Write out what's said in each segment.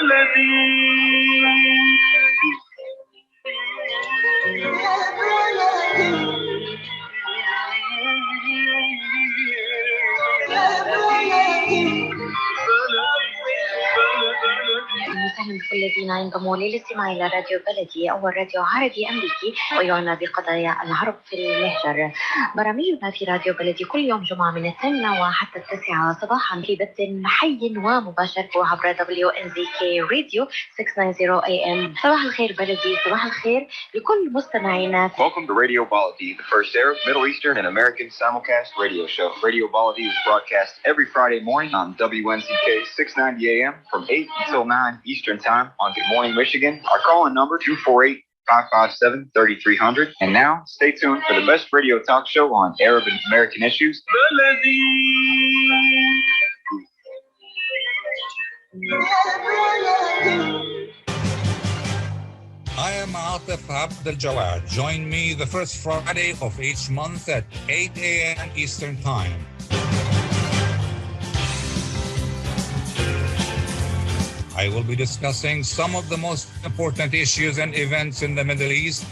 وسهلا بكل الذين ينضموا للاستماع إلى راديو بلدي أول راديو عربي أمريكي ويعنى بقضايا العرب في المهجر. برامجنا في راديو بلدي كل يوم جمعة من 8 وحتى 9 صباحا في بث حي ومباشر عبر WNZK راديو 690 AM. صباح الخير بلدي، صباح الخير لكل مستمعينا. Welcome to Radio Baladi, the first Arab, Middle Eastern, and American simulcast radio show. Radio Baladi is broadcast every Friday morning on WNZK 690 AM from 8 until 9 Eastern Time on Good Morning Michigan. Our call-in number 248-557-3300. And now, stay tuned for the best radio talk show on Arab and American issues. I am Atif Abdel Jawad. Join me the first Friday of each month at 8 a.m. Eastern Time. I will be discussing some of the most important issues and events in the Middle East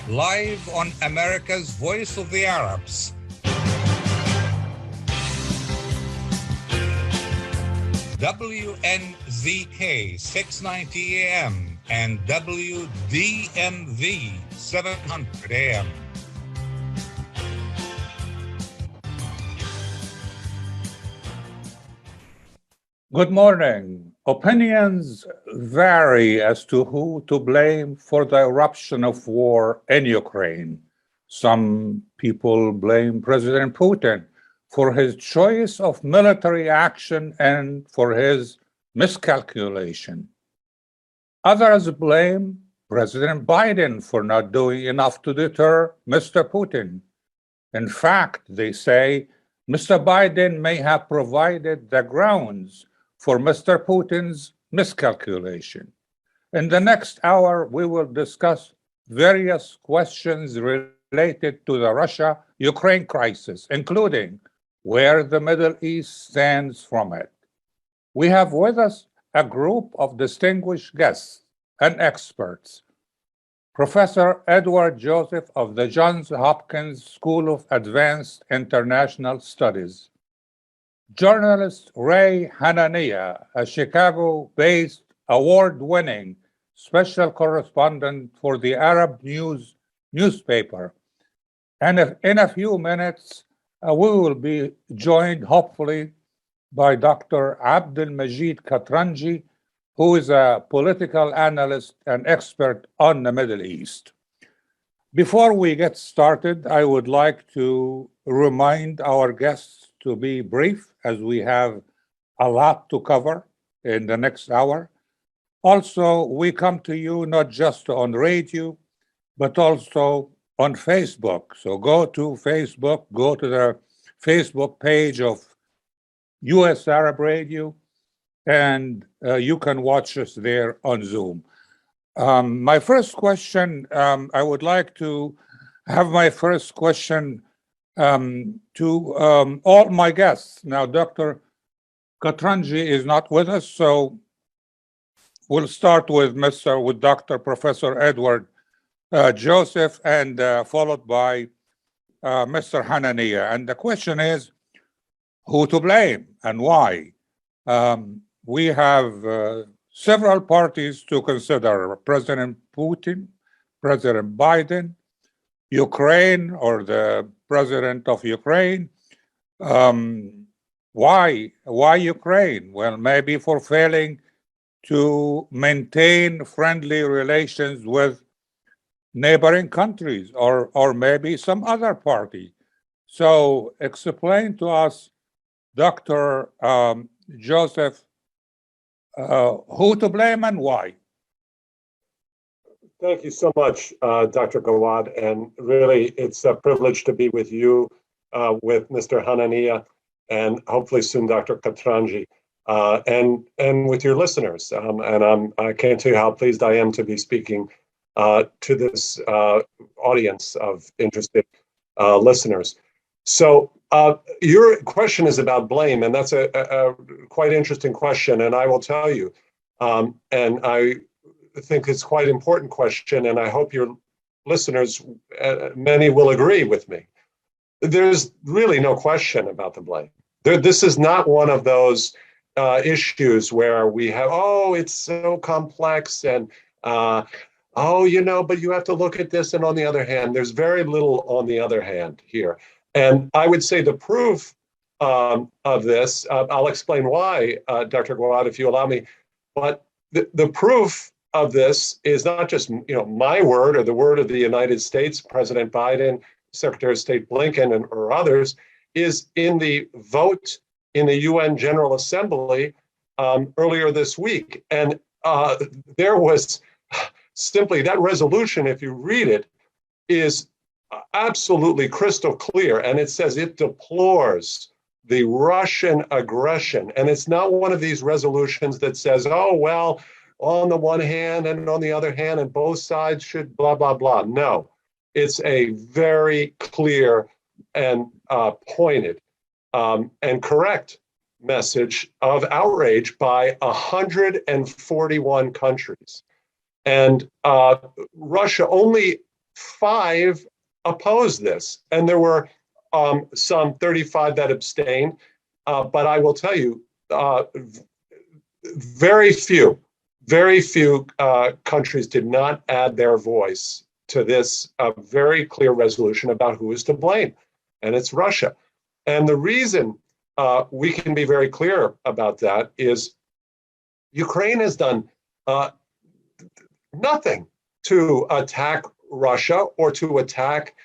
live on America's Voice of the Arabs. WNZK 690 AM and WDMV 700 AM. Good morning. Opinions vary as to who to blame for the eruption of war in Ukraine. Some people blame President Putin for his choice of military action and for his miscalculation. Others blame President Biden for not doing enough to deter Mr. Putin. In fact, they say Mr. Biden may have provided the grounds for Mr. Putin's miscalculation. In the next hour, we will discuss various questions related to the Russia-Ukraine crisis, including where the Middle East stands from it. We have with us a group of distinguished guests and experts. Professor Edward Joseph of the Johns Hopkins School of Advanced International Studies. Journalist Ray Hanania, a Chicago-based award-winning special correspondent for the Arab News newspaper. And in a few minutes, we will be joined, hopefully, by Dr. Abdel Majid Katranji, who is a political analyst and expert on the Middle East. Before we get started, I would like to remind our guests to be brief, as we have a lot to cover in the next hour. Also, we come to you not just on radio, but also on Facebook. So go to Facebook, go to the Facebook page of US Arab Radio, and you can watch us there on Zoom. My first question, I would like to have my first question to all my guests. Now, Dr. Katranji is not with us, so we'll start with Dr. Professor Edward Joseph, and followed by Mr. Hanania. And the question is, who to blame and why? We have several parties to consider: President Putin, President Biden, Ukraine, or the president of Ukraine. Why Ukraine? Well, maybe for failing to maintain friendly relations with neighboring countries, or maybe some other party. So explain to us, Dr. Joseph, who to blame and why. Thank you so much, Dr. Gawad, and really it's a privilege to be with you, with Mr. Hanania, and hopefully soon Dr. Katranji, and with your listeners. And I can't tell you how pleased I am to be speaking to this audience of interested listeners. So your question is about blame, and that's a quite interesting question, and I will tell you, And I think it's quite an important question, and I hope your listeners, many will agree with me. There's really no question about the blame. This is not one of those issues where we have, oh, it's so complex and, oh, but you have to look at this. And on the other hand, there's very little on the other hand here. And I would say the proof of this, I'll explain why, Dr. Gawad, if you allow me, but the proof of this is not just my word or the word of the United States, President Biden, Secretary of State Blinken, or others, is in the vote in the UN General Assembly earlier this week. And there was simply that resolution, if you read it, is absolutely crystal clear. And it says it deplores the Russian aggression. And it's not one of these resolutions that says, oh, well, on the one hand and on the other hand, and both sides should blah, blah, blah. No, it's a very clear and pointed and correct message of outrage by 141 countries. And Russia, only 5 opposed this. And there were some 35 that abstained. But I will tell you, very few countries did not add their voice to this very clear resolution about who is to blame. And it's Russia. And the reason we can be very clear about that is Ukraine has done nothing to attack Russia or to attack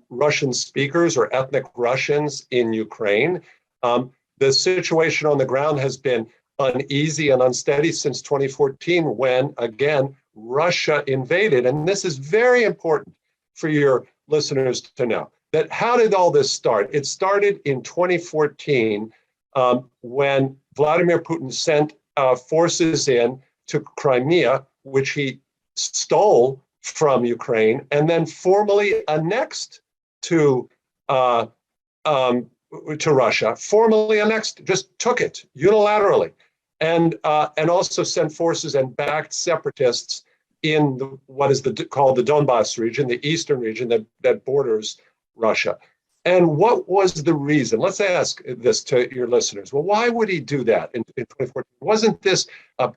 Russian speakers or ethnic Russians in Ukraine. The situation on the ground has been uneasy and unsteady since 2014 when, again, Russia invaded. And this is very important for your listeners to know. That how did all this start? It started in 2014 when Vladimir Putin sent forces in to Crimea, which he stole from Ukraine, and then formally annexed to Russia. Formally annexed, just took it unilaterally, and also sent forces and backed separatists in what is called the Donbass region, the eastern region that borders Russia. And what was the reason? Let's ask this to your listeners. Well, why would he do that in 2014? Wasn't this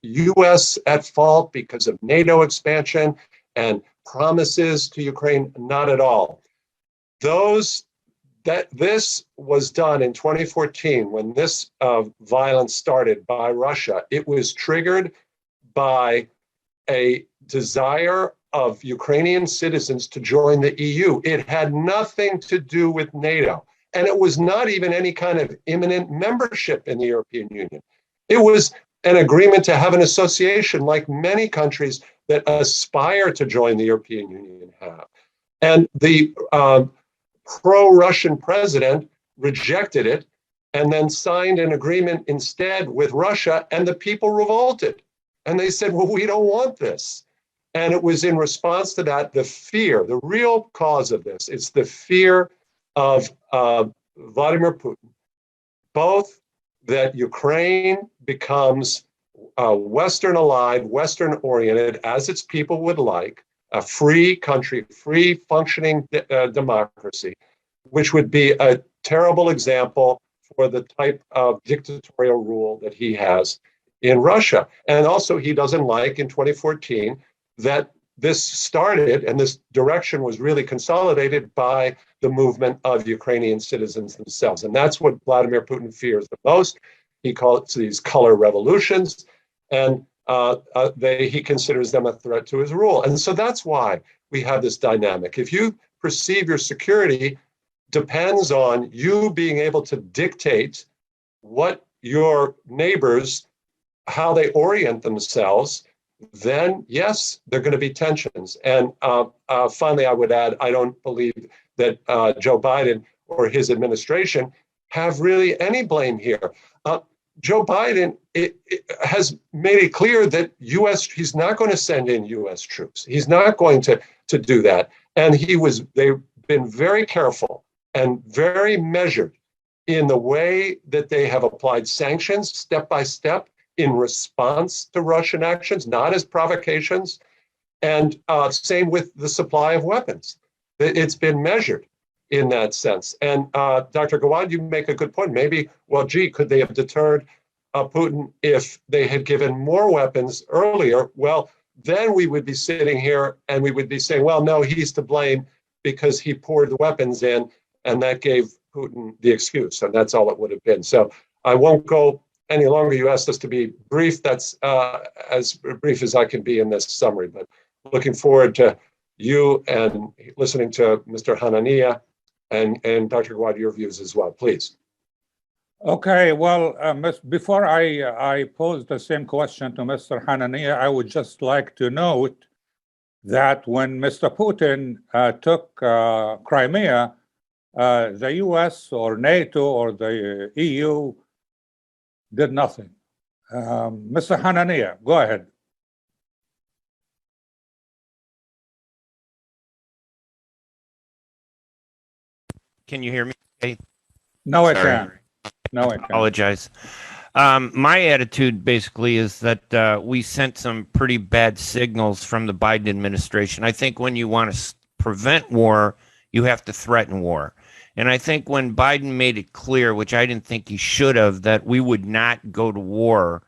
U.S. at fault because of NATO expansion and promises to Ukraine? Not at all. This was done in 2014 when this violence started by Russia. It was triggered by a desire of Ukrainian citizens to join the EU. It had nothing to do with NATO. And it was not even any kind of imminent membership in the European Union. It was an agreement to have an association like many countries that aspire to join the European Union have. And the pro-Russian president rejected it and then signed an agreement instead with Russia, and the people revolted. And they said, well, we don't want this. And it was in response to that, the fear, the real cause of this, it's the fear of Vladimir Putin, both that Ukraine becomes Western aligned, Western oriented, as its people would like, a free country, free functioning democracy, which would be a terrible example for the type of dictatorial rule that he has in Russia. And also he doesn't like in 2014 that this started and this direction was really consolidated by the movement of Ukrainian citizens themselves. And that's what Vladimir Putin fears the most. He calls these color revolutions, and he considers them a threat to his rule. And so that's why we have this dynamic. If you perceive your security depends on you being able to dictate what your neighbors, how they orient themselves, then yes, there are going to be tensions. And finally, I would add, I don't believe that Joe Biden or his administration have really any blame here. Joe Biden has made it clear that he's not going to send in U.S. troops. He's not going to do that. And they've been very careful and very measured in the way that they have applied sanctions step by step in response to Russian actions, not as provocations. And same with the supply of weapons. It's been measured in that sense. And Dr. Gawad, you make a good point. Maybe, well, gee, could they have deterred Putin if they had given more weapons earlier? Well, then we would be sitting here and we would be saying, well, no, he's to blame because he poured the weapons in, and that gave Putin the excuse, and that's all it would have been. So I won't go any longer. You asked us to be brief. That's as brief as I can be in this summary, but looking forward to you and listening to Mr. Hanania and Dr. Gawad, your views as well, please. Okay, well, before I pose the same question to Mr. Hanania, I would just like to note that when Mr. Putin took Crimea, the US or NATO or the EU did nothing. Mr. Hanania, go ahead. Can you hear me? Hey, No, I sorry. can't. No, I can't. Apologize. My attitude basically is that we sent some pretty bad signals from the Biden administration. I think when you want to prevent war, you have to threaten war. And I think when Biden made it clear, which I didn't think he should have, that we would not go to war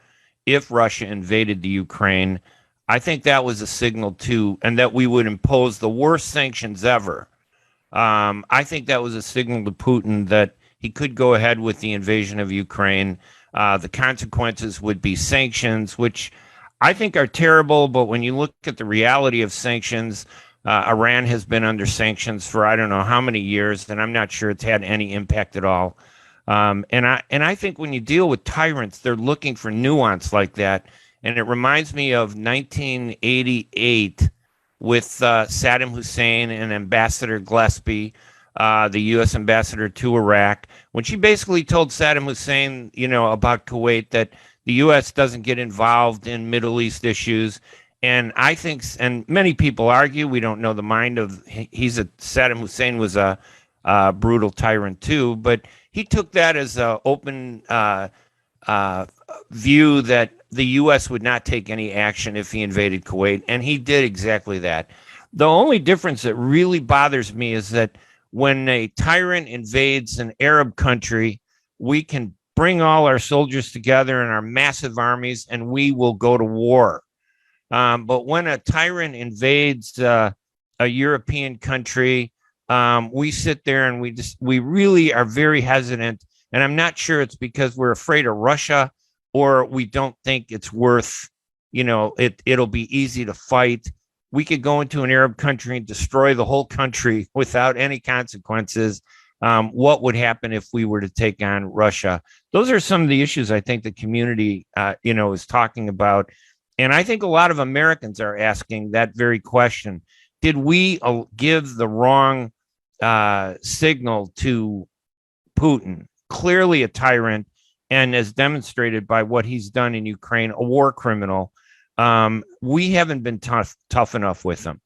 if Russia invaded the Ukraine, I think that was a signal too, and that we would impose the worst sanctions ever. I think that was a signal to Putin that he could go ahead with the invasion of Ukraine. The consequences would be sanctions, which I think are terrible. But when you look at the reality of sanctions, Iran has been under sanctions for I don't know how many years, and I'm not sure it's had any impact at all. And I think when you deal with tyrants, they're looking for nuance like that. And it reminds me of 1988 with Saddam Hussein and Ambassador Gillespie, the U.S. ambassador to Iraq, when she basically told Saddam Hussein, about Kuwait, that the U.S. doesn't get involved in Middle East issues. And I think, and many people argue, we don't know the mind of, Saddam Hussein was a brutal tyrant too, but he took that as an open view that the U.S. would not take any action if he invaded Kuwait, and he did exactly that. The only difference that really bothers me is that when a tyrant invades an Arab country, we can bring all our soldiers together in our massive armies and we will go to war. But when a tyrant invades a European country, we sit there and we really are very hesitant. And I'm not sure it's because we're afraid of Russia or we don't think it's worth, it'll be easy to fight. We could go into an Arab country and destroy the whole country without any consequences. What would happen if we were to take on Russia? Those are some of the issues I think the community, is talking about. And I think a lot of Americans are asking that very question. Did we give the wrong signal to Putin? Clearly a tyrant, and as demonstrated by what he's done in Ukraine, a war criminal. We haven't been tough enough with him.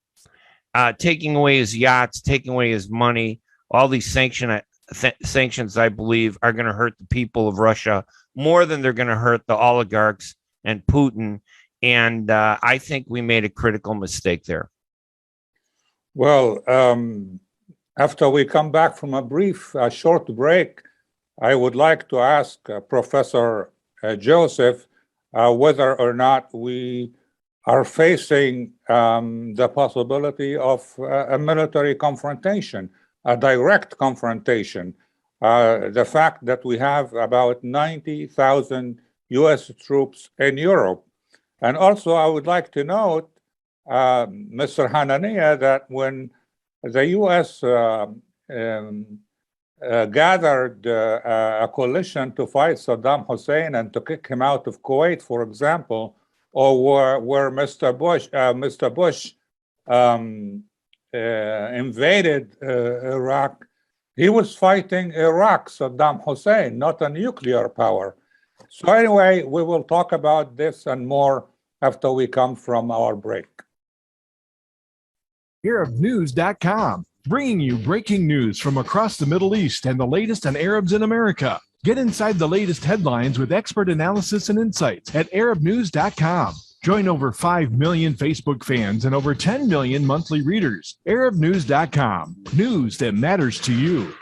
Taking away his yachts, taking away his money, all these sanctions, I believe, are going to hurt the people of Russia more than they're going to hurt the oligarchs and Putin. And I think we made a critical mistake there. Well, after we come back from a short break, I would like to ask Professor Joseph whether or not we are facing the possibility of a military confrontation, a direct confrontation. The fact that we have about 90,000 US troops in Europe. And also, I would like to note, Mr. Hanania, that when the US gathered a coalition to fight Saddam Hussein and to kick him out of Kuwait, for example, or where Mr. Bush invaded Iraq, he was fighting Iraq, Saddam Hussein, not a nuclear power. So anyway, we will talk about this and more after we come from our break. ArabNews.com, bringing you breaking news from across the Middle East and the latest on Arabs in America. Get inside the latest headlines with expert analysis and insights at ArabNews.com. Join over 5 million Facebook fans and over 10 million monthly readers. ArabNews.com. News that matters to you.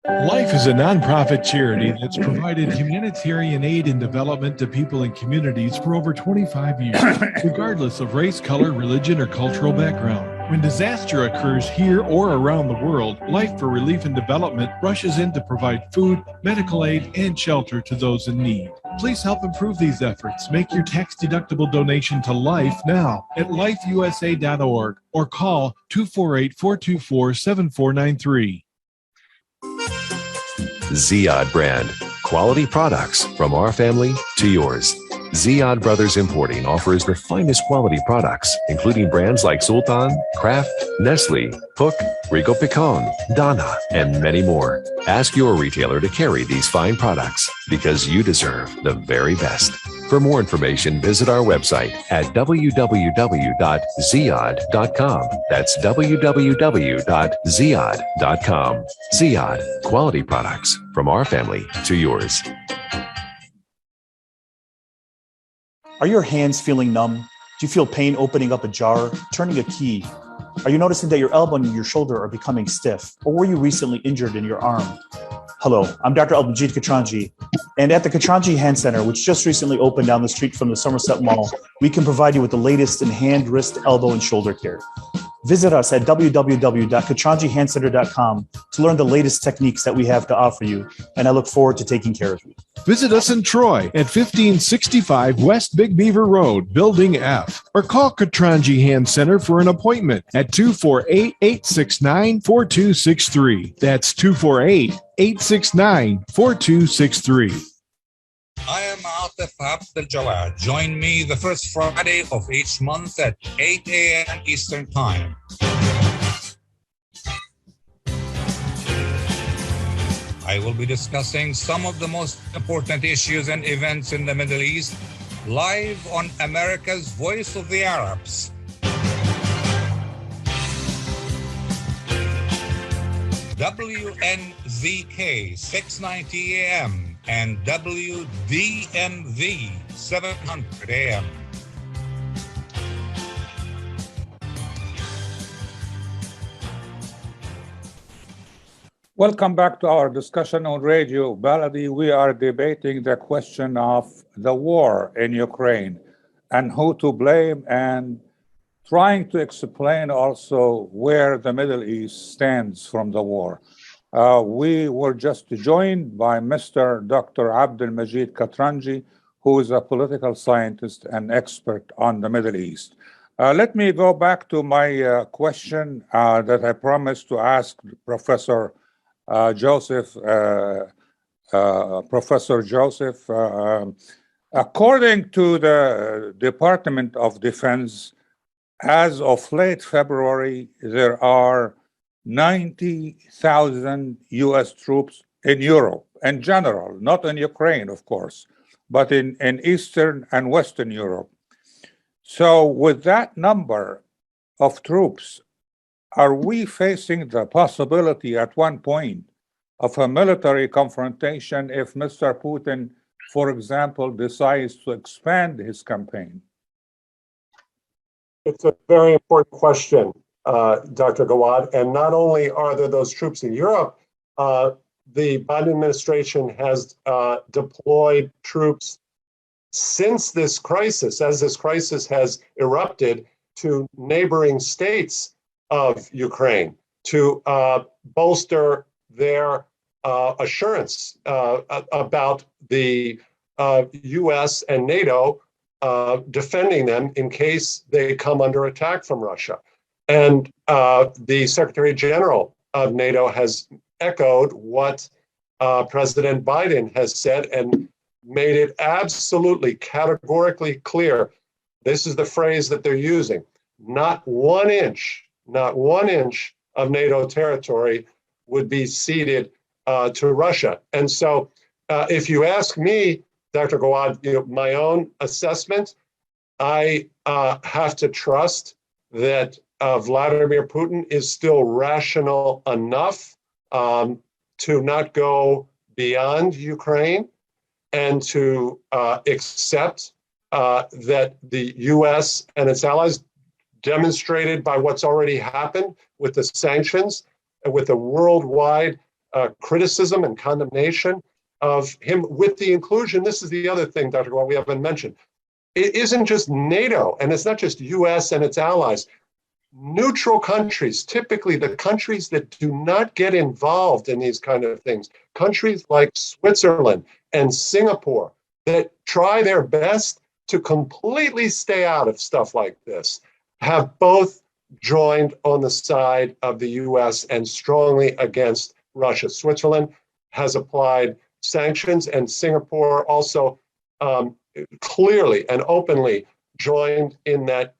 Life is a nonprofit charity that's provided humanitarian aid and development to people and communities for over 25 years, regardless of race, color, religion, or cultural background. When disaster occurs here or around the world, Life for Relief and Development rushes in to provide food, medical aid, and shelter to those in need. Please help improve these efforts. Make your tax-deductible donation to Life now at lifeusa.org or call 248-424-7493. Ziyad brand. Quality products from our family to yours. Ziyad Brothers Importing offers the finest quality products, including brands like Sultan, Kraft, Nestle, Hook, Rico Picon, Donna, and many more. Ask your retailer to carry these fine products because you deserve the very best. For more information, visit our website at www.ziyad.com. That's www.ziyad.com. Ziyad, quality products from our family to yours. Are your hands feeling numb? Do you feel pain opening up a jar, turning a key? Are you noticing that your elbow and your shoulder are becoming stiff? Or were you recently injured in your arm? Hello, I'm Dr. Abdelmajid Katranji, and at the Katranji Hand Center, which just recently opened down the street from the Somerset Mall, we can provide you with the latest in hand, wrist, elbow, and shoulder care. Visit us at www.katranjihandcenter.com to learn the latest techniques that we have to offer you, and I look forward to taking care of you. Visit us in Troy at 1565 West Big Beaver Road, Building F, or call Katranji Hand Center for an appointment at 248-869-4263. That's 248-869-4263. I am Atif Abdel Jawad. Join me the first Friday of each month at 8 a.m. Eastern Time. I will be discussing some of the most important issues and events in the Middle East live on America's Voice of the Arabs. WNZK 690 AM and WDMV 700 AM. Welcome back to our discussion on Radio Baladi. We are debating the question of the war in Ukraine and who to blame, and trying to explain also where the Middle East stands from the war. We were just joined by Mr. Dr. Abdelmajid Katranji, who is a political scientist and expert on the Middle East. Let me go back to my question that I promised to ask Professor Joseph. Professor Joseph, according to the Department of Defense, as of late February, there are 90,000 U.S. troops in Europe in general, not in Ukraine, of course, but in Eastern and Western Europe. So with that number of troops, are we facing the possibility at one point of a military confrontation if Mr. Putin, for example, decides to expand his campaign? It's a very important question, Dr. Gawad. And not only are there those troops in Europe, the Biden administration has deployed troops since this crisis, as this crisis has erupted, to neighboring states of Ukraine to bolster their assurance about the U.S. and NATO defending them in case they come under attack from Russia. And the Secretary General of NATO has echoed what President Biden has said and made it absolutely categorically clear. This is the phrase that they're using. Not 1 inch of NATO territory would be ceded to Russia. And so if you ask me, Dr. Gawad, my own assessment, I have to trust that Vladimir Putin is still rational enough to not go beyond Ukraine and to accept that the US and its allies, demonstrated by what's already happened with the sanctions and with the worldwide criticism and condemnation of him, with the inclusion. This is the other thing, Dr. Gawad, we haven't mentioned. It isn't just NATO, and it's not just US and its allies. Neutral countries, typically the countries that do not get involved in these kind of things, countries like Switzerland and Singapore that try their best to completely stay out of stuff like this, have both joined on the side of the US and strongly against Russia. Switzerland has applied sanctions, and Singapore also clearly and openly joined in that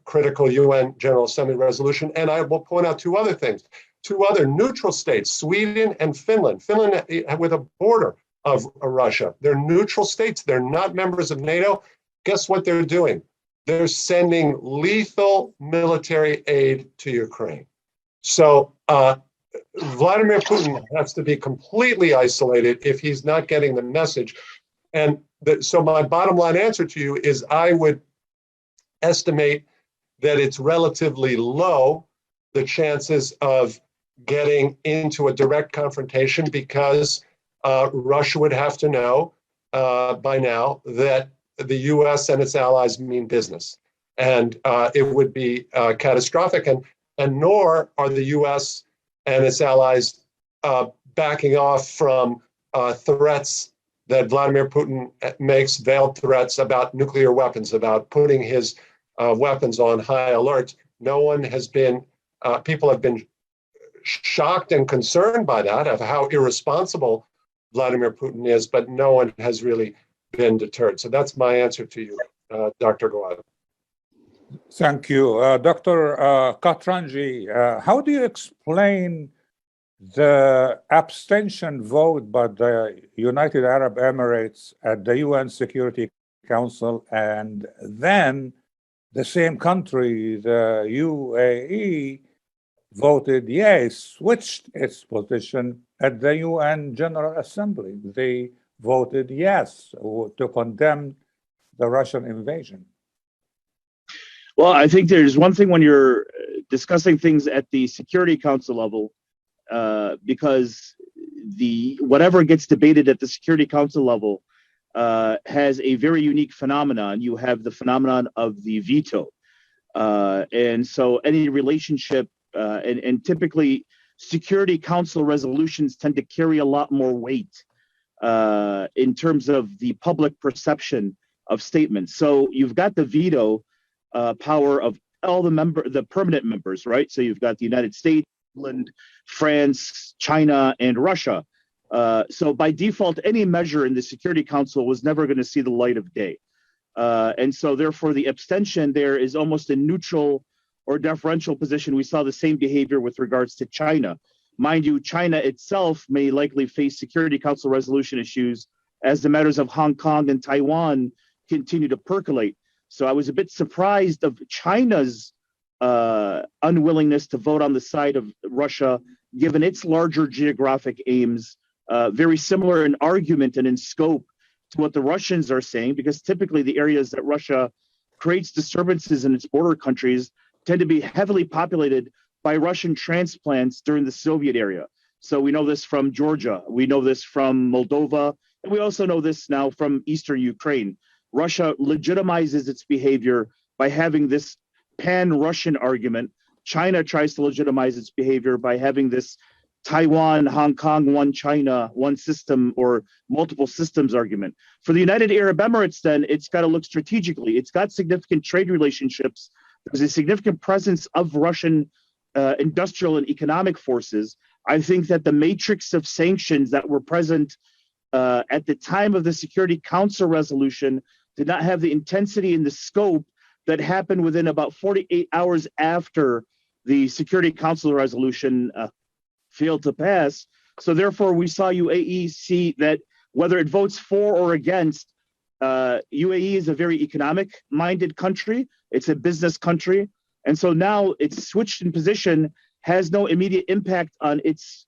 critical UN General Assembly resolution. And I will point out two other things. Two other neutral states, Sweden and Finland. Finland with a border of Russia. They're neutral states. They're not members of NATO. Guess what they're doing? They're sending lethal military aid to Ukraine. So Vladimir Putin has to be completely isolated if he's not getting the message. And so my bottom line answer to you is I would estimate that it's relatively low, the chances of getting into a direct confrontation, because Russia would have to know by now that the US and its allies mean business. And it would be catastrophic. And nor are the US and its allies backing off from threats that Vladimir Putin makes, veiled threats about nuclear weapons, about putting his weapons on high alert. No one has been, people have been shocked and concerned by that, of how irresponsible Vladimir Putin is, but no one has really been deterred. So that's my answer to you, Dr. Gawad. Thank you. Dr. Katranji, how do you explain the abstention vote by the United Arab Emirates at the UN Security Council, and then the same country, the UAE, voted yes, switched its position at the UN General Assembly? They voted yes to condemn the Russian invasion. Well, I think there's one thing when you're discussing things at the Security Council level, because whatever gets debated at the Security Council level has a very unique phenomenon. You have the phenomenon of the veto. And so any relationship, and typically Security Council resolutions tend to carry a lot more weight in terms of the public perception of statements. So you've got the veto power of all the permanent members, right? So you've got the United States, England, France, China, and Russia. So by default, any measure in the Security Council was never going to see the light of day. And so therefore the abstention there is almost a neutral or deferential position. We saw the same behavior with regards to China. Mind you, China itself may likely face Security Council resolution issues as the matters of Hong Kong and Taiwan continue to percolate. So I was a bit surprised of China's unwillingness to vote on the side of Russia, given its larger geographic aims, very similar in argument and in scope to what the Russians are saying, because typically the areas that Russia creates disturbances in its border countries tend to be heavily populated by Russian transplants during the Soviet era. So we know this from Georgia, we know this from Moldova, and we also know this now from Eastern Ukraine. Russia legitimizes its behavior by having this pan-Russian argument. China tries to legitimize its behavior by having this Taiwan, Hong Kong, one China, one system, or multiple systems argument. For the United Arab Emirates, then, it's got to look strategically. It's got significant trade relationships. There's a significant presence of Russian industrial and economic forces. I think that the matrix of sanctions that were present at the time of the Security Council resolution did not have the intensity and the scope that happened within about 48 hours after the Security Council resolution failed to pass. So therefore, we saw UAE see that whether it votes for or against, UAE is a very economic-minded country. It's a business country. And so now it's switched in position, has no immediate impact on its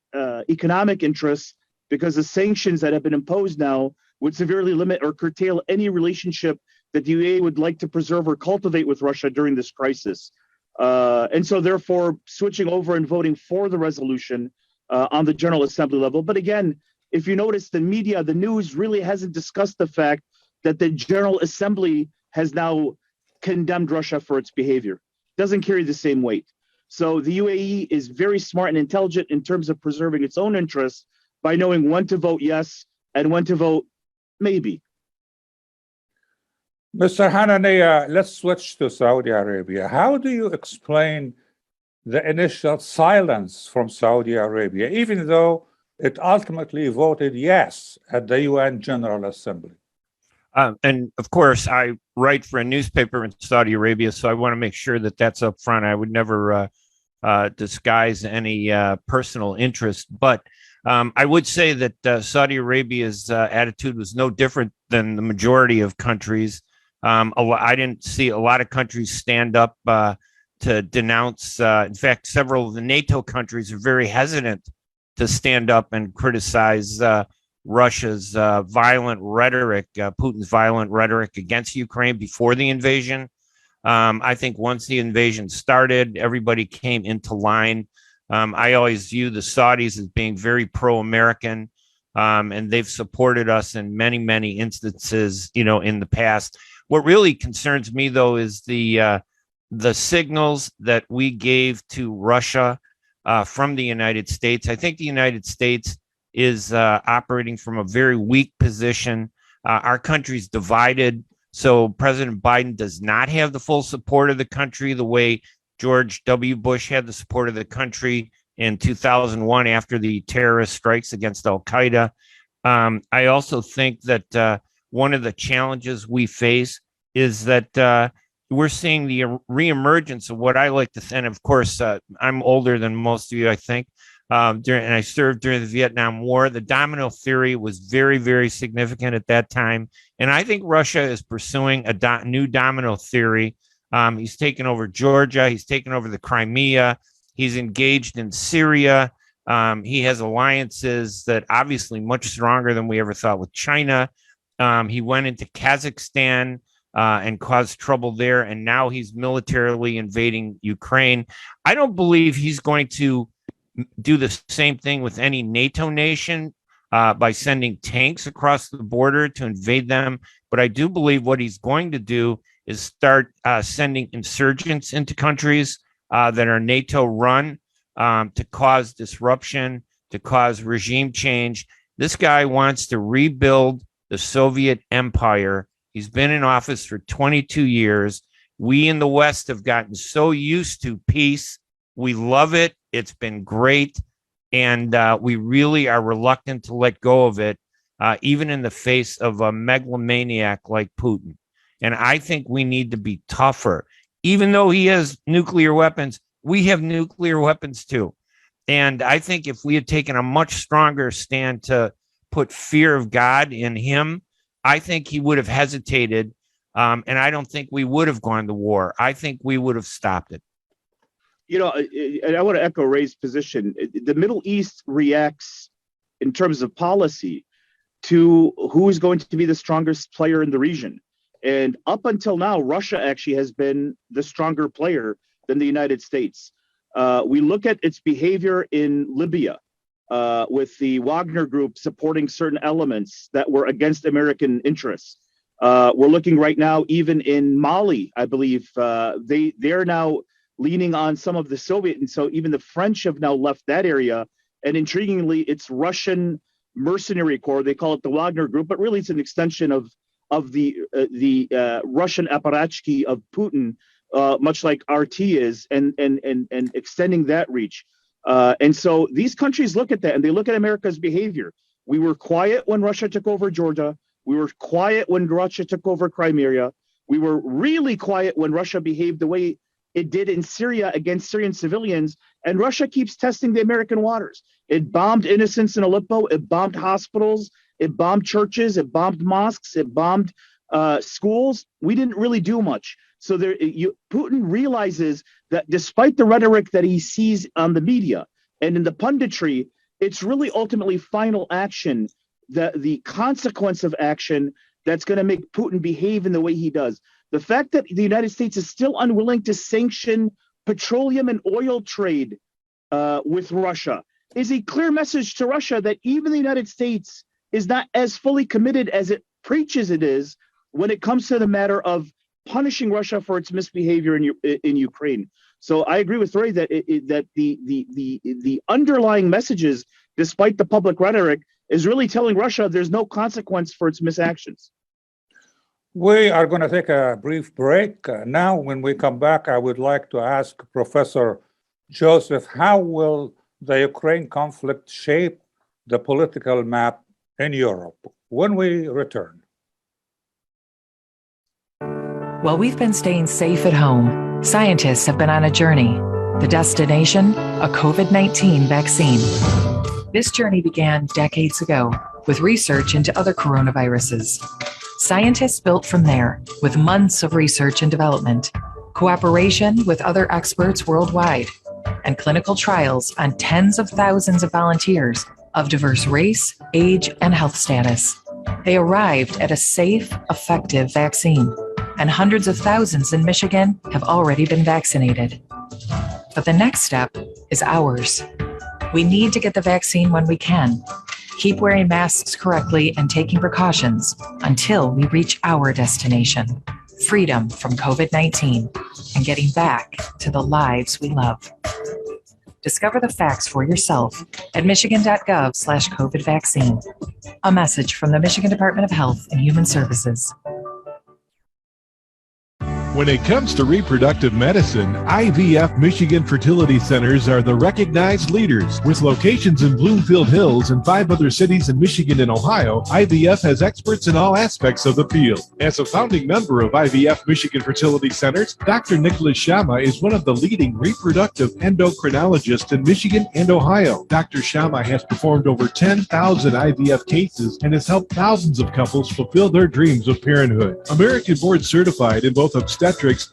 economic interests, because the sanctions that have been imposed now would severely limit or curtail any relationship that the UAE would like to preserve or cultivate with Russia during this crisis. And so therefore, switching over and voting for the resolution on the General Assembly level. But again, if you notice, the media, the news really hasn't discussed the fact that the General Assembly has now condemned Russia for its behavior. Doesn't carry the same weight. So the UAE is very smart and intelligent in terms of preserving its own interests by knowing when to vote yes and when to vote maybe. Mr. Hanania, let's switch to Saudi Arabia. How do you explain the initial silence from Saudi Arabia, even though it ultimately voted yes at the UN General Assembly? And of course, I write for a newspaper in Saudi Arabia, so I want to make sure that that's up front. I would never disguise any personal interest, but I would say that Saudi Arabia's attitude was no different than the majority of countries. I didn't see a lot of countries stand up to denounce. In fact, several of the NATO countries are very hesitant to stand up and criticize Russia's violent rhetoric, Putin's violent rhetoric against Ukraine before the invasion. I think once the invasion started, everybody came into line. I always view the Saudis as being very pro-American, and they've supported us in many, many instances, in the past. What really concerns me, though, is the signals that we gave to Russia from the United States. I think the United States is operating from a very weak position. Our country's divided, so President Biden does not have the full support of the country the way George W. Bush had the support of the country in 2001 after the terrorist strikes against Al-Qaeda. I also think that one of the challenges we face is that we're seeing the reemergence of what I like to think, and of course, I'm older than most of you, I think, and I served during the Vietnam War. The domino theory was very, very significant at that time. And I think Russia is pursuing a new domino theory. He's taken over Georgia. He's taken over the Crimea. He's engaged in Syria. He has alliances that obviously much stronger than we ever thought with China. He went into Kazakhstan and caused trouble there. And now he's militarily invading Ukraine. I don't believe he's going to do the same thing with any NATO nation by sending tanks across the border to invade them. But I do believe what he's going to do is start sending insurgents into countries that are NATO run to cause disruption, to cause regime change. This guy wants to rebuild the Soviet empire. He's been in office for 22 years. We in the West have gotten so used to peace. We love it. It's been great. And we really are reluctant to let go of it, even in the face of a megalomaniac like Putin. And I think we need to be tougher. Even though he has nuclear weapons, we have nuclear weapons too. And I think if we had taken a much stronger stand to put fear of God in him, I think he would have hesitated. And I don't think we would have gone to war. I think we would have stopped it. And I want to echo Ray's position. The Middle East reacts in terms of policy to who is going to be the strongest player in the region. And up until now, Russia actually has been the stronger player than the United States. We look at its behavior in Libya with the Wagner group supporting certain elements that were against American interests. We're looking right now, even in Mali, I believe they're now leaning on some of the Soviet. And so even the French have now left that area. And intriguingly, it's Russian mercenary corps. They call it the Wagner group, but really it's an extension of the Russian apparatchiki of Putin, much like RT is, and extending that reach. And so these countries look at that and they look at America's behavior. We were quiet when Russia took over Georgia. We were quiet when Russia took over Crimea. We were really quiet when Russia behaved the way it did in Syria against Syrian civilians. And Russia keeps testing the American waters. It bombed innocents in Aleppo. It bombed hospitals. It bombed churches. It bombed mosques. It bombed schools. We didn't really do much. So Putin realizes that despite the rhetoric that he sees on the media and in the punditry, It's really ultimately final action, the consequence of action that's going to make Putin behave in the way he does. The fact that the United States is still unwilling to sanction petroleum and oil trade with Russia is a clear message to Russia that even the United States is not as fully committed as it preaches it is when it comes to the matter of punishing Russia for its misbehavior in Ukraine. So I agree with Ray that that the underlying messages, despite the public rhetoric, is really telling Russia there's no consequence for its misactions. We are going to take a brief break. Now, when we come back, I would like to ask Professor Joseph, how will the Ukraine conflict shape the political map in Europe when we return? While we've been staying safe at home, scientists have been on a journey. The destination, a COVID-19 vaccine. This journey began decades ago with research into other coronaviruses. Scientists built from there with months of research and development, cooperation with other experts worldwide, and clinical trials on tens of thousands of volunteers of diverse race, age, and health status. They arrived at a safe, effective vaccine, and hundreds of thousands in Michigan have already been vaccinated. But the next step is ours. We need to get the vaccine when we can. Keep wearing masks correctly and taking precautions until we reach our destination, freedom from COVID-19 and getting back to the lives we love. Discover the facts for yourself at michigan.gov/COVID vaccine. A message from the Michigan Department of Health and Human Services. When it comes to reproductive medicine, IVF Michigan Fertility Centers are the recognized leaders. With locations in Bloomfield Hills and 5 other cities in Michigan and Ohio, IVF has experts in all aspects of the field. As a founding member of IVF Michigan Fertility Centers, Dr. Nicholas Shama is one of the leading reproductive endocrinologists in Michigan and Ohio. Dr. Shama has performed over 10,000 IVF cases and has helped thousands of couples fulfill their dreams of parenthood. American board certified in both obstetrics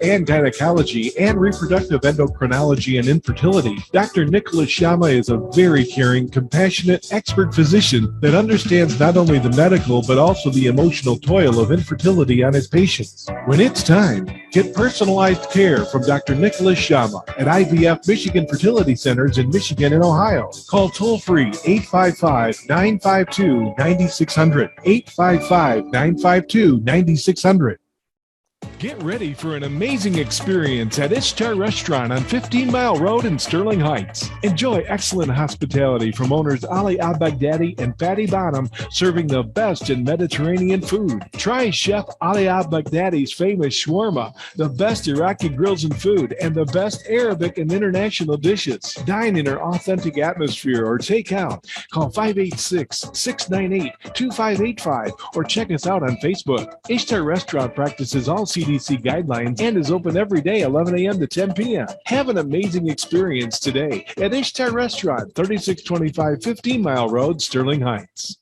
and gynecology and reproductive endocrinology and infertility, Dr. Nicholas Shama is a very caring, compassionate, expert physician that understands not only the medical but also the emotional toil of infertility on his patients. When it's time, get personalized care from Dr. Nicholas Shama at IVF Michigan Fertility Centers in Michigan and Ohio. Call toll-free 855-952-9600, 855-952-9600. Get ready for an amazing experience at Ishtar Restaurant on 15 Mile Road in Sterling Heights. Enjoy excellent hospitality from owners Ali Al-Baghdadi and Fatty Bonham, serving the best in Mediterranean food. Try Chef Ali Al-Baghdadi's famous shawarma, the best Iraqi grills and food, and the best Arabic and international dishes. Dine in our authentic atmosphere or take out. Call 586-698-2585 or check us out on Facebook. Ishtar Restaurant practices all CDC guidelines and is open every day 11 a.m. to 10 p.m. Have an amazing experience today at Ishtar Restaurant, 3625 15 Mile Road, Sterling Heights.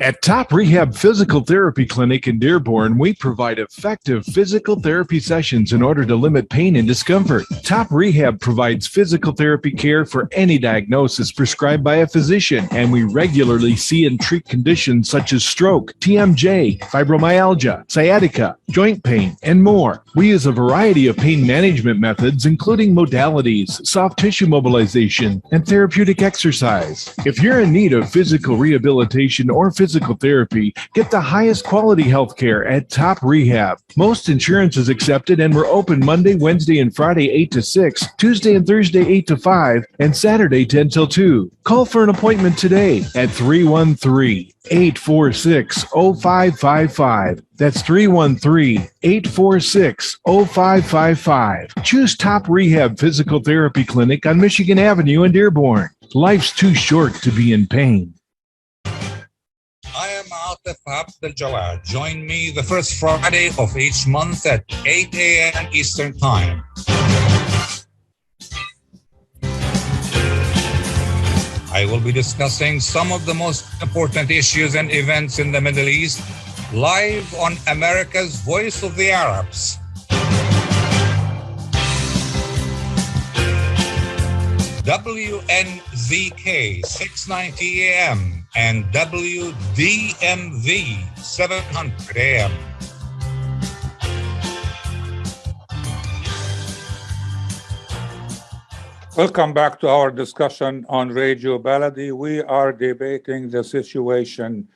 At Top Rehab Physical Therapy Clinic in Dearborn, we provide effective physical therapy sessions in order to limit pain and discomfort. Top Rehab provides physical therapy care for any diagnosis prescribed by a physician, and we regularly see and treat conditions such as stroke, TMJ, fibromyalgia, sciatica, joint pain, and more. We use a variety of pain management methods, including modalities, soft tissue mobilization, and therapeutic exercise. If you're in need of physical rehabilitation or physical therapy, get the highest quality health care at Top Rehab. Most insurance is accepted, and we're open Monday, Wednesday, and Friday 8 to 6, Tuesday and Thursday 8 to 5, and Saturday 10 till 2. Call for an appointment today at 313-846-0555. That's 313-846-0555. Choose Top Rehab Physical Therapy Clinic on Michigan Avenue in Dearborn. Life's too short to be in pain. I am Atif Abdel Jawad. Join me the first Friday of each month at 8 a.m. Eastern Time. I will be discussing some of the most important issues and events in the Middle East live on America's Voice of the Arabs. WNZK 690 AM and WDMV 700 AM. Welcome back to our discussion on Radio Baladi. We are debating the situation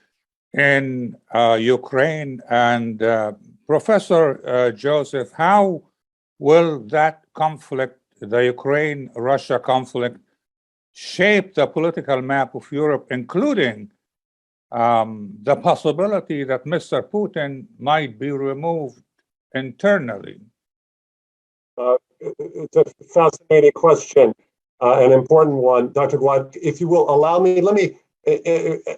in Ukraine. And Professor Joseph, how will that conflict, the Ukraine-Russia conflict, shape the political map of Europe, including the possibility that Mr. Putin might be removed internally? It's a fascinating question, an important one. Dr. Gawad, if you will allow me, let me,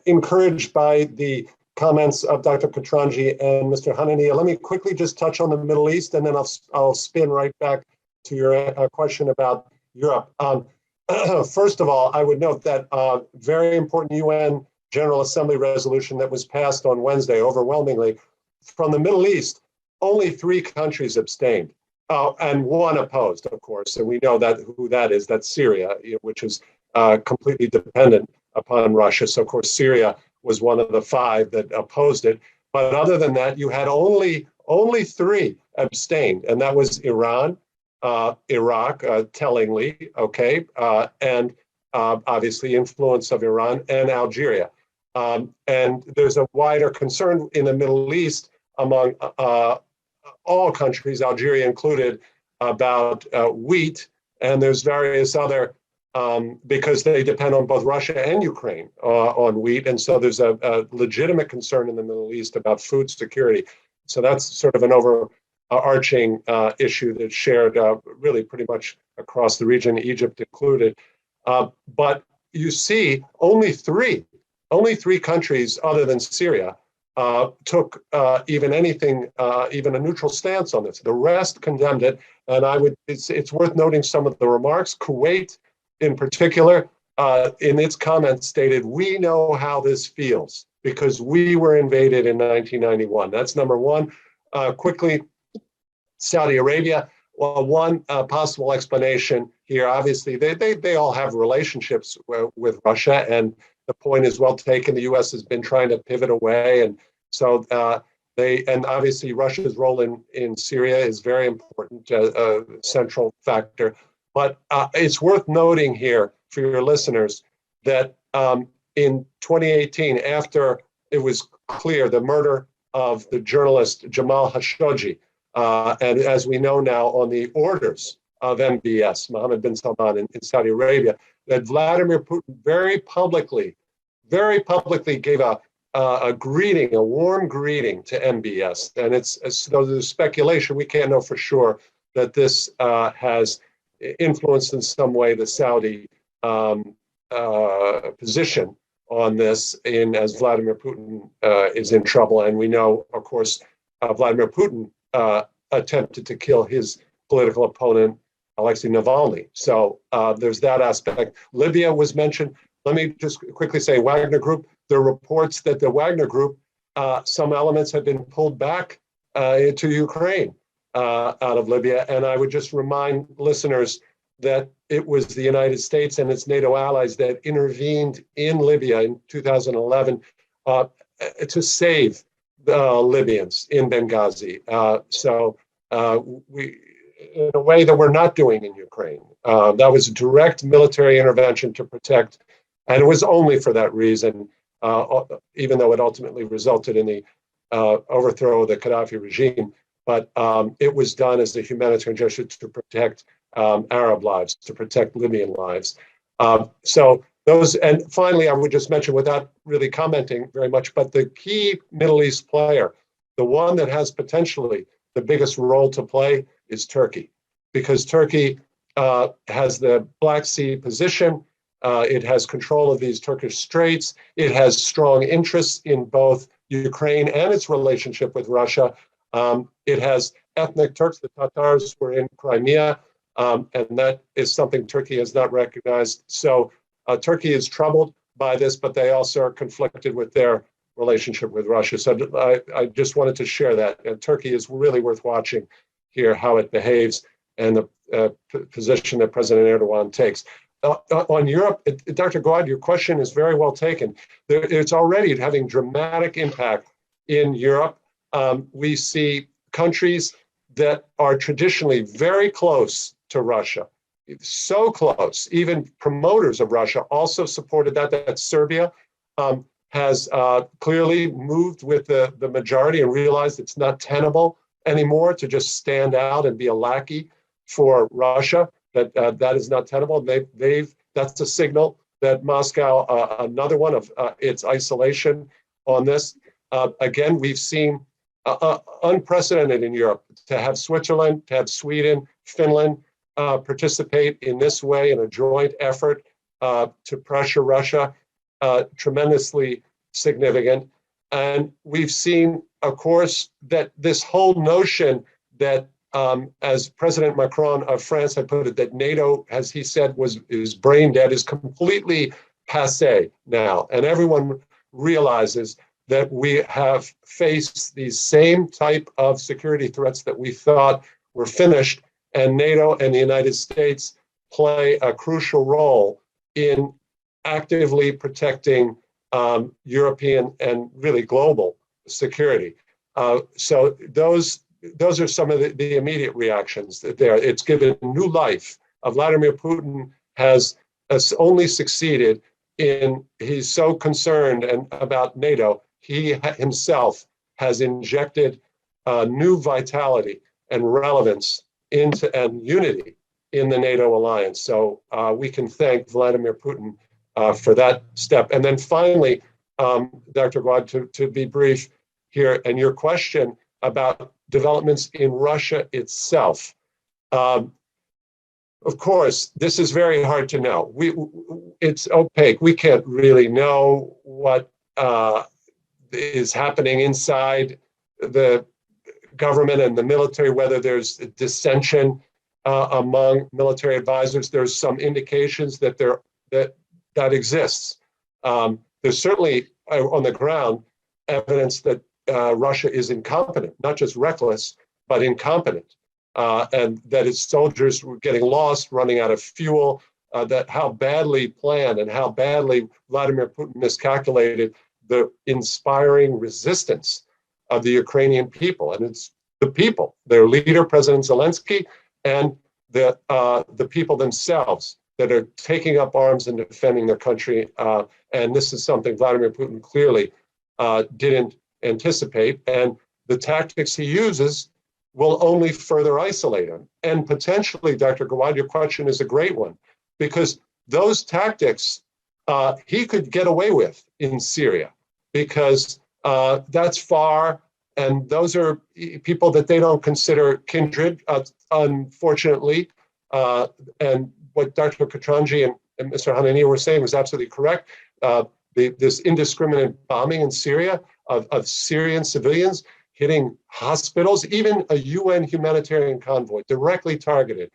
encouraged by the comments of Dr. Katranji and Mr. Hanania, let me quickly just touch on the Middle East, and then I'll spin right back to your question about Europe. First of all, I would note that very important UN General Assembly resolution that was passed on Wednesday overwhelmingly from the Middle East, only 3 countries abstained. And 1 opposed, of course, and we know that who that is. That's Syria, which is completely dependent upon Russia. So, of course, Syria was one of the 5 that opposed it. But other than that, you had only 3 abstained, and that was Iran, Iraq, tellingly, okay, and obviously influence of Iran, and Algeria. And there's a wider concern in the Middle East among all countries, Algeria included, about wheat, and there's various other, because they depend on both Russia and Ukraine on wheat, and so there's a legitimate concern in the Middle East about food security. So that's sort of an overarching issue that's shared really pretty much across the region, Egypt included. But you see only three countries other than Syria took even anything, even a neutral stance on this. The rest condemned it, and it's worth noting some of the remarks. Kuwait, in particular, in its comments stated, "We know how this feels because we were invaded in 1991." That's number one. Quickly, Saudi Arabia. Well, one possible explanation here, obviously, they all have relationships with Russia, and the point is well taken. The U.S. has been trying to pivot away, and so and obviously Russia's role in Syria is very important, a central factor. But it's worth noting here for your listeners that in 2018, after it was clear the murder of the journalist Jamal Khashoggi, and as we know now, on the orders of MBS, Mohammed bin Salman in Saudi Arabia, that Vladimir Putin very publicly gave a greeting, a warm greeting to MBS. And though there's speculation, we can't know for sure that this has influenced in some way the Saudi position on this as Vladimir Putin is in trouble. And we know, of course, Vladimir Putin attempted to kill his political opponent, Alexei Navalny. So there's that aspect. Libya was mentioned. Let me just quickly say, Wagner Group, there are reports that the Wagner Group, some elements have been pulled back to Ukraine out of Libya. And I would just remind listeners that it was the United States and its NATO allies that intervened in Libya in 2011 to save Libyans in Benghazi. So we, in a way that we're not doing in Ukraine. That was a direct military intervention to protect, and it was only for that reason, even though it ultimately resulted in the overthrow of the Gaddafi regime. But it was done as a humanitarian gesture to protect Arab lives, to protect Libyan lives. So those, and finally, I would just mention, without really commenting very much, but the key Middle East player, the one that has potentially the biggest role to play, is Turkey, because Turkey has the Black Sea position. It has control of these Turkish straits. It has strong interests in both Ukraine and its relationship with Russia. It has ethnic Turks, the Tatars, who are in Crimea, and that is something Turkey has not recognized. So Turkey is troubled by this, but they also are conflicted with their relationship with Russia. So I just wanted to share that. And Turkey is really worth watching here, how it behaves and the position that President Erdogan takes. on Europe, Dr. Gawad, your question is very well taken. It's already having dramatic impact in Europe. We see countries that are traditionally very close to Russia, so close, even promoters of Russia also supported that. That Serbia has clearly moved with the majority and realized it's not tenable anymore to just stand out and be a lackey for Russia. That is not tenable. That's a signal that Moscow, another one of its isolation on this. Again, we've seen unprecedented in Europe to have Switzerland, to have Sweden, Finland participate in this way in a joint effort to pressure Russia, tremendously significant. And we've seen, of course, that this whole notion that, as President Macron of France had put it, that NATO, as he said, is brain dead, is completely passé now. And everyone realizes that we have faced these same type of security threats that we thought were finished, and NATO and the United States play a crucial role in actively protecting European and really global security. So those are some of the immediate reactions there. It's given new life. Vladimir Putin has only succeeded in, he's so concerned about NATO, he himself has injected new vitality and relevance into and unity in the NATO alliance. So we can thank Vladimir Putin for that step. And then finally, Dr. Gawad, to be brief here, and your question about developments in Russia itself. Of course, this is very hard to know. It's opaque. We can't really know what is happening inside the government and the military, whether there's dissension among military advisors. There's some indications that that exists. There's certainly on the ground evidence that Russia is incompetent, not just reckless, but incompetent, and that its soldiers were getting lost, running out of fuel, that how badly planned and how badly Vladimir Putin miscalculated the inspiring resistance of the Ukrainian people. And it's the people, their leader, President Zelensky, and the people themselves that are taking up arms and defending their country. And this is something Vladimir Putin clearly didn't anticipate. And the tactics he uses will only further isolate him. And potentially, Dr. Gawad, your question is a great one, because those tactics he could get away with in Syria, because that's far, and those are people that they don't consider kindred, unfortunately. And what Dr. Katranji and Mr. Hanania were saying was absolutely correct. This indiscriminate bombing in Syria of Syrian civilians, hitting hospitals, even a UN humanitarian convoy directly targeted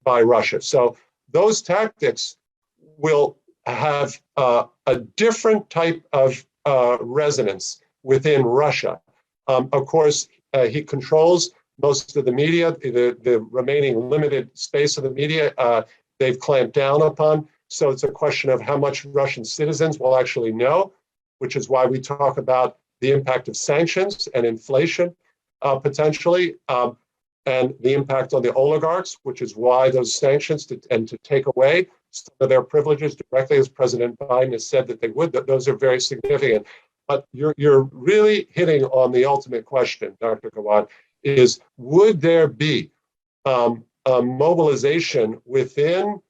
by Russia. So those tactics will have a different type of resonance within Russia. Of course, he controls most of the media, the remaining limited space of the media they've clamped down upon. So it's a question of how much Russian citizens will actually know, which is why we talk about the impact of sanctions and inflation potentially, and the impact on the oligarchs, which is why those sanctions to take away some of their privileges directly, as President Biden has said that they would, those are very significant. But you're really hitting on the ultimate question, Dr. Gawad, is would there be a mobilization within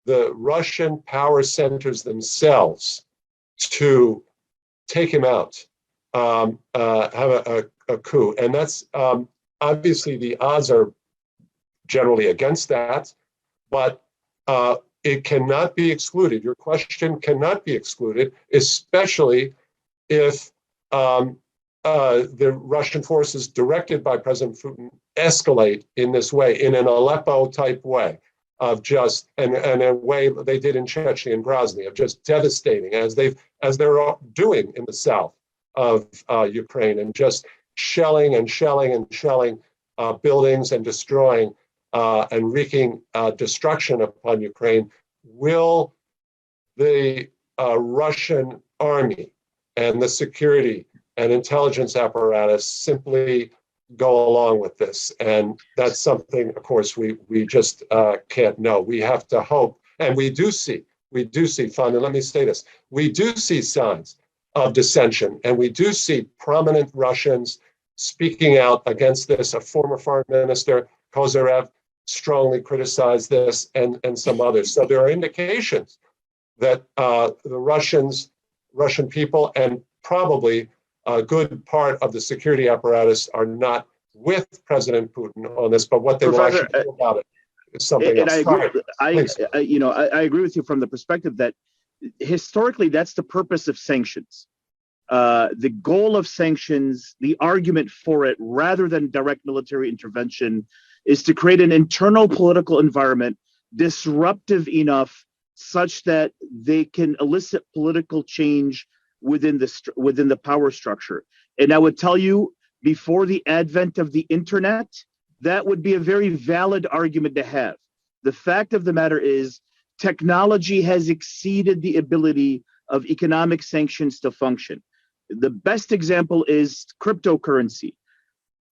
the Russian power centers themselves to take him out, have a coup? And that's obviously the odds are generally against that, but it cannot be excluded. Your question cannot be excluded, especially if the Russian forces directed by President Putin escalate in this way, in an Aleppo type way of just, and a way they did in Chechnya and Grozny, of just devastating, as they're doing in the south of Ukraine, and just shelling buildings and destroying and wreaking destruction upon Ukraine. will the Russian army and the security and intelligence apparatus simply go along with this? And that's something, of course, we just can't know. We have to hope, and we do see, Fun, and let me say this, we do see signs of dissension, and we do see prominent Russians speaking out against this. A former foreign minister, Kozyrev, strongly criticized this, and some others. So there are indications that the Russian people, and probably a good part of the security apparatus, are not with President Putin on this, but what they will actually do about it is something else. I agree with you from the perspective that historically that's the purpose of sanctions. The goal of sanctions, the argument for it, rather than direct military intervention, is to create an internal political environment disruptive enough such that they can elicit political change within the power structure. And I would tell you, before the advent of the internet, that would be a very valid argument to have. The fact of the matter is, technology has exceeded the ability of economic sanctions to function. The best example is cryptocurrency.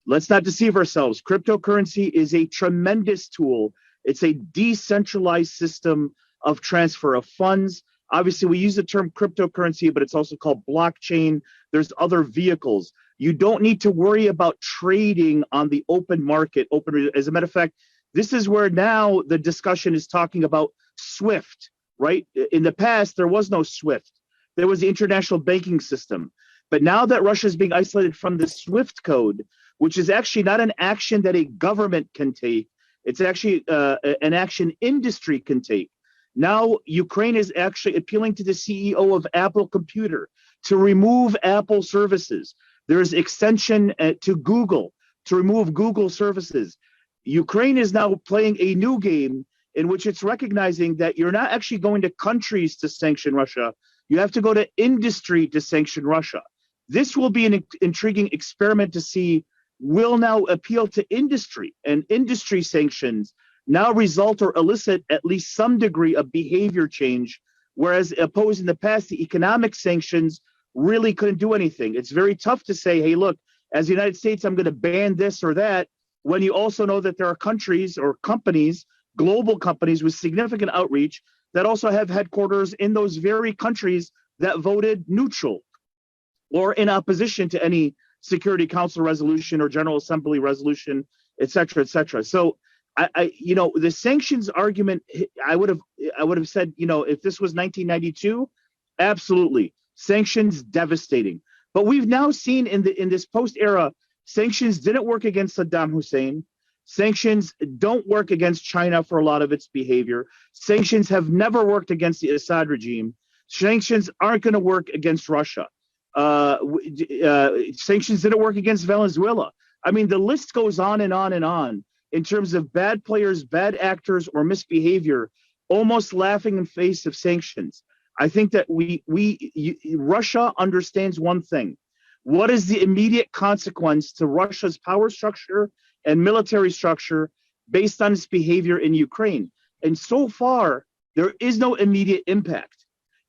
Let's not deceive ourselves. Cryptocurrency is a tremendous tool. It's a decentralized system of transfer of funds. Obviously, we use the term cryptocurrency, but it's also called blockchain. There's other vehicles. You don't need to worry about trading on the open market. As a matter of fact, this is where now the discussion is talking about SWIFT, right? In the past, there was no SWIFT. There was the international banking system. But now that Russia is being isolated from the SWIFT code, which is actually not an action that a government can take, it's actually an action industry can take. Now, Ukraine is actually appealing to the CEO of Apple Computer to remove Apple services. There's extension to Google to remove Google services. Ukraine is now playing a new game in which it's recognizing that you're not actually going to countries to sanction Russia. You have to go to industry to sanction Russia. This will be an intriguing experiment to see will now appeal to industry, and industry sanctions now result or elicit at least some degree of behavior change, whereas opposed in the past, the economic sanctions really couldn't do anything. It's very tough to say, hey, look, as the United States, I'm going to ban this or that, when you also know that there are countries or companies, global companies with significant outreach that also have headquarters in those very countries that voted neutral or in opposition to any Security Council resolution or General Assembly resolution, et cetera, et cetera. So the sanctions argument, I would have said, if this was 1992, absolutely. Sanctions, devastating. But we've now seen in this post-era, sanctions didn't work against Saddam Hussein. Sanctions don't work against China for a lot of its behavior. Sanctions have never worked against the Assad regime. Sanctions aren't going to work against Russia. Sanctions didn't work against Venezuela. I mean, the list goes on and on and on in terms of bad players, bad actors, or misbehavior, almost laughing in face of sanctions. I think that Russia understands one thing. What is the immediate consequence to Russia's power structure and military structure based on its behavior in Ukraine? And so far, there is no immediate impact.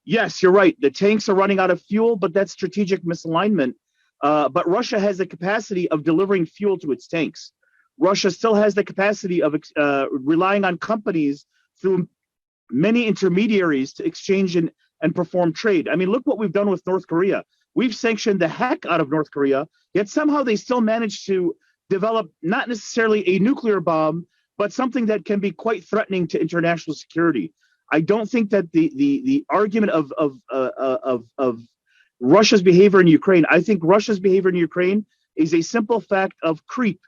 Yes, you're right. The tanks are running out of fuel, but that's strategic misalignment. But Russia has the capacity of delivering fuel to its tanks. Russia still has the capacity of relying on companies through many intermediaries to exchange and perform trade. I mean, look what we've done with North Korea. We've sanctioned the heck out of North Korea, yet somehow they still manage to develop not necessarily a nuclear bomb, but something that can be quite threatening to international security. I don't think that the argument of Russia's behavior in Ukraine, I think Russia's behavior in Ukraine is a simple fact of creep.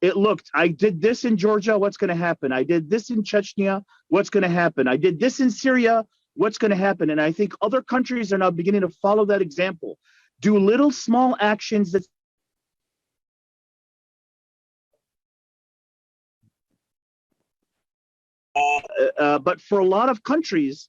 It looked, I did this in Georgia, what's going to happen? I did this in Chechnya, what's going to happen? I did this in Syria, what's going to happen? And I think other countries are now beginning to follow that example. Do little small actions that but for a lot of countries,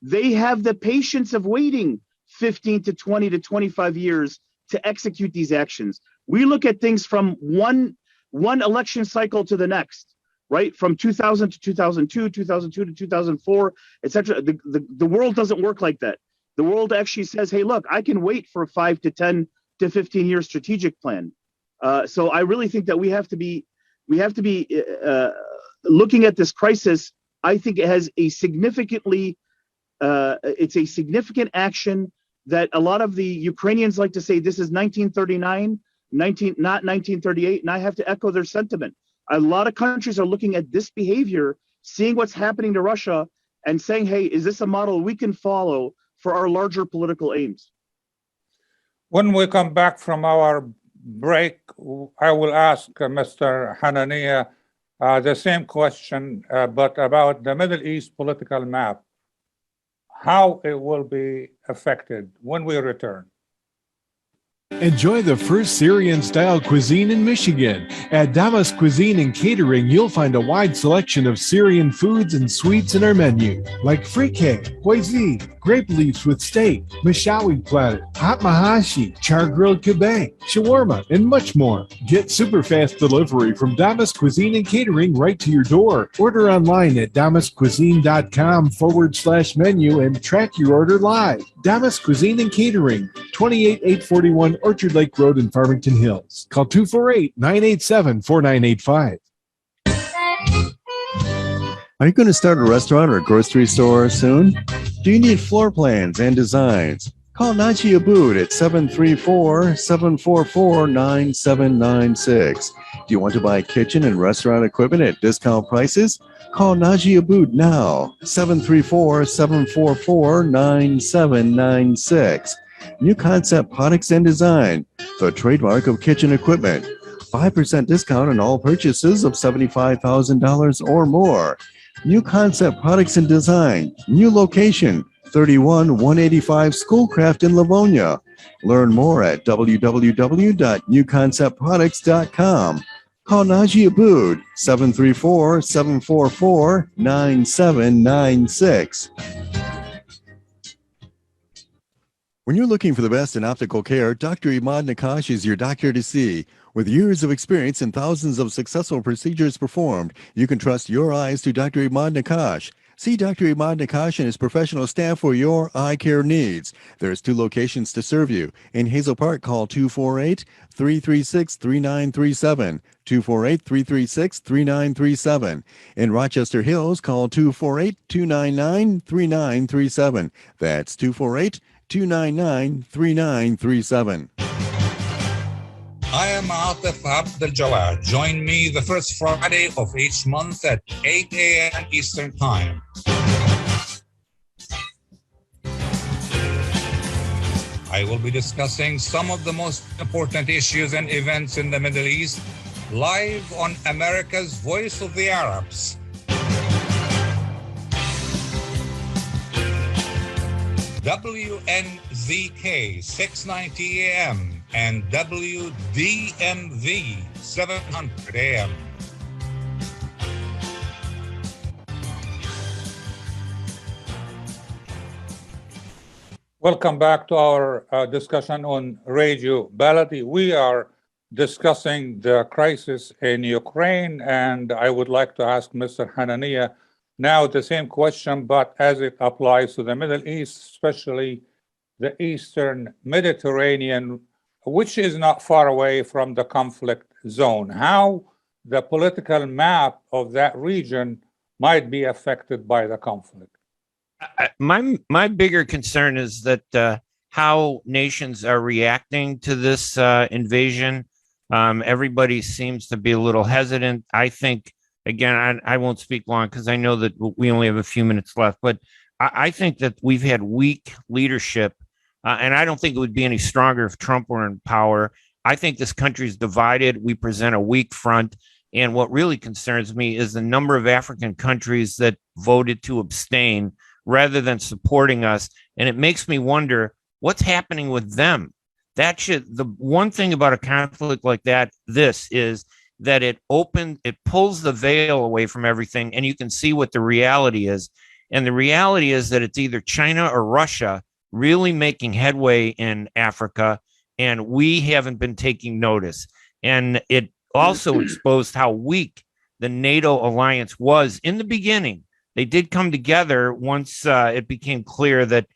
they have the patience of waiting 15 to 20 to 25 years to execute these actions. We look at things from one election cycle to the next. right? From 2000 to 2002, 2002 to 2004, etc. The world doesn't work like that. The world actually says, hey, look, I can wait for a 5 to 10 to 15 year strategic plan. So I really think that we have to be looking at this crisis. I think it has a it's a significant action that a lot of the Ukrainians like to say this is 1939, not 1938, and I have to echo their sentiment. A lot of countries are looking at this behavior, seeing what's happening to Russia, and saying, hey, is this a model we can follow for our larger political aims? When we come back from our break, I will ask Mr. Hanania the same question, but about the Middle East political map, how it will be affected when we return. Enjoy the first Syrian-style cuisine in Michigan. At Damas Cuisine and Catering, you'll find a wide selection of Syrian foods and sweets in our menu, like frike, hoisin, grape leaves with steak, mashawi platter, hot mahashi, char-grilled kebab, shawarma, and much more. Get super fast delivery from Damas Cuisine and Catering right to your door. Order online at damascuisine.com/menu and track your order live. Damas Cuisine and Catering, 28841 Orchard Lake Road in Farmington Hills. Call 248-987-4985. Are you going to start a restaurant or grocery store soon? Do you need floor plans and designs? Call Naji Abood at 734-744-9796. Do you want to buy kitchen and restaurant equipment at discount prices? Call Naji Abood now, 734-744-9796. New Concept Products and Design, the trademark of kitchen equipment. 5% discount on all purchases of $75,000 or more. New Concept Products and Design, new location, 31185 Schoolcraft in Livonia. Learn more at www.newconceptproducts.com. Call Naji Abood, 734-744-9796. When you're looking for the best in optical care, Dr. Imad Nakash is your doctor to see. With years of experience and thousands of successful procedures performed, you can trust your eyes to Dr. Imad Nakash. See Dr. Imad Nakash and his professional staff for your eye care needs. There's 2 locations to serve you. In Hazel Park, call 248-336-3937. 248-336-3937. In Rochester Hills, call 248-299-3937. That's 248-299-3937. I am Atif Abdel Jawad. Join me the first Friday of each month at 8 a.m. Eastern Time. I will be discussing some of the most important issues and events in the Middle East live on America's Voice of the Arabs. WNZK 690 AM and WDMV 700 AM. Welcome back to our discussion on Radio Baladi. We are discussing the crisis in Ukraine, and I would like to ask Mr. Hanania now the same question, but as it applies to the Middle East, especially the Eastern Mediterranean, which is not far away from the conflict zone. How the political map of that region might be affected by the conflict? My bigger concern is that how nations are reacting to this invasion. Everybody seems to be a little hesitant. I think, again, I won't speak long because I know that we only have a few minutes left, but I think that we've had weak leadership, and I don't think it would be any stronger if Trump were in power. I think this country is divided. We present a weak front, and what really concerns me is the number of African countries that voted to abstain rather than supporting us, and it makes me wonder what's happening with them. The one thing about a conflict like that, this is that it pulls the veil away from everything, and you can see what the reality is. And the reality is that it's either China or Russia really making headway in Africa, and we haven't been taking notice. And it also exposed how weak the NATO alliance was in the beginning. They did come together once it became clear that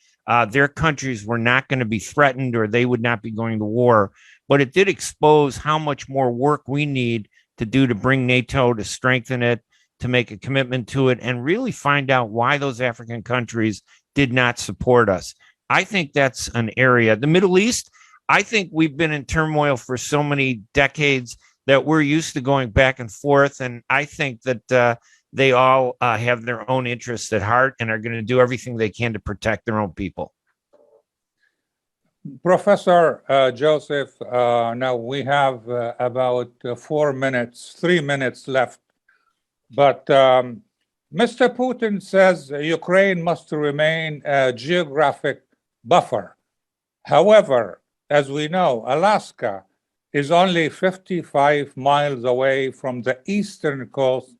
their countries were not going to be threatened or they would not be going to war. But it did expose how much more work we need to do to bring NATO, to strengthen it, to make a commitment to it, and really find out why those African countries did not support us. I think that's an area. The Middle East, I think we've been in turmoil for so many decades that we're used to going back and forth. And I think that they all have their own interests at heart and are going to do everything they can to protect their own people. Professor Joseph, now we have about 3 minutes left. But Mr. Putin says Ukraine must remain a geographic buffer. However, as we know, Alaska is only 55 miles away from the eastern coast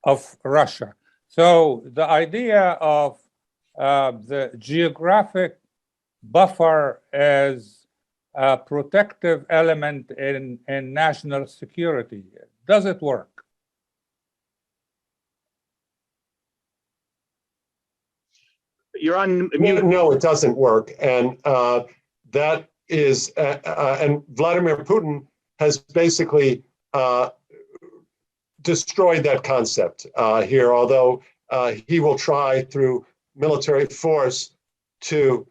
of Russia. So the idea of the geographic buffer as a protective element in national security, does it work? You're on mute. No, it doesn't work. And that is, and Vladimir Putin has basically destroyed that concept here, although he will try through military force to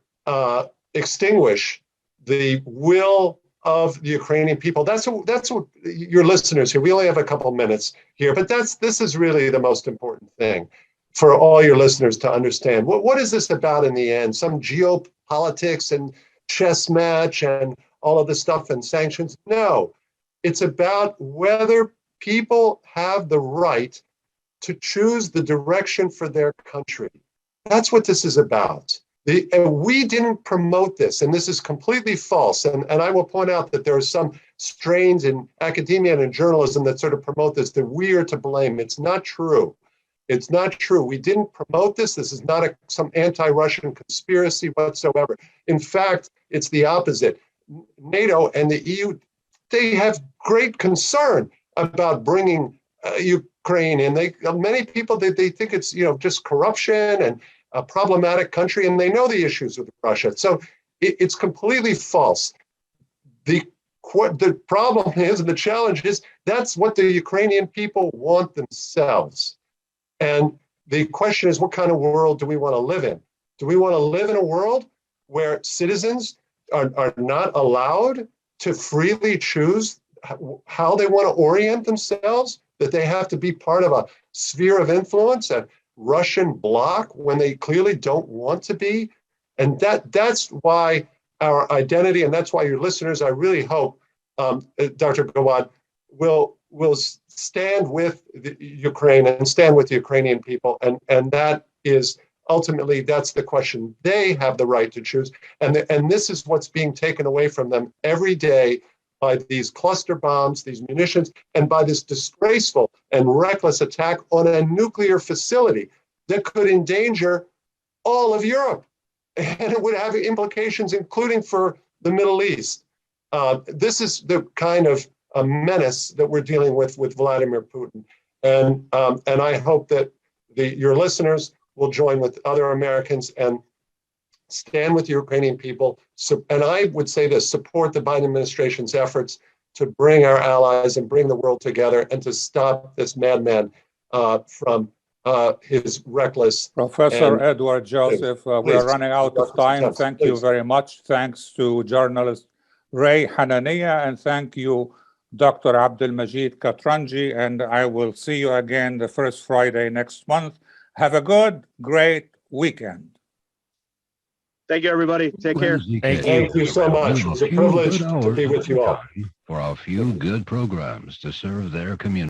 extinguish the will of the Ukrainian people. That's what your listeners here, we only have a couple minutes here, but this is really the most important thing for all your listeners to understand. What is this about in the end? Some geopolitics and chess match and all of this stuff and sanctions? No, it's about whether people have the right to choose the direction for their country. That's what this is about. We didn't promote this, and this is completely false. And I will point out that there are some strains in academia and in journalism that sort of promote this, that we are to blame. It's not true. It's not true. We didn't promote this. This is not some anti-Russian conspiracy whatsoever. In fact, it's the opposite. NATO and the EU, they have great concern about bringing Ukraine in. Many people, they think it's just corruption and a problematic country, and they know the issues with Russia. So it's completely false. The problem is, and the challenge is, that's what the Ukrainian people want themselves. And the question is, what kind of world do we want to live in? Do we want to live in a world where citizens are not allowed to freely choose how they want to orient themselves, that they have to be part of a sphere of influence, a Russian bloc, when they clearly don't want to be? And that's why our identity, and that's why your listeners, I really hope, Dr. Gawad, will stand with Ukraine and stand with the Ukrainian people. And that is ultimately, that's the question. They have the right to choose. And this is what's being taken away from them every day by these cluster bombs, these munitions, and by this disgraceful and reckless attack on a nuclear facility that could endanger all of Europe. And it would have implications, including for the Middle East. This is the kind of a menace that we're dealing with Vladimir Putin. And I hope that your listeners will join with other Americans and stand with the Ukrainian people. So, and I would say this, support the Biden administration's efforts to bring our allies and bring the world together and to stop this madman from his reckless. Professor Edward Joseph, we are running out of time. Thank you very much. Thanks to journalist Ray Hanania, and thank you, Dr. Abdelmajid Katranji, and I will see you again the first Friday next month. Have a good, great weekend. Thank you, everybody. Take care. Thank you so much. It's a privilege to be with you all. For a few good programs to serve their community.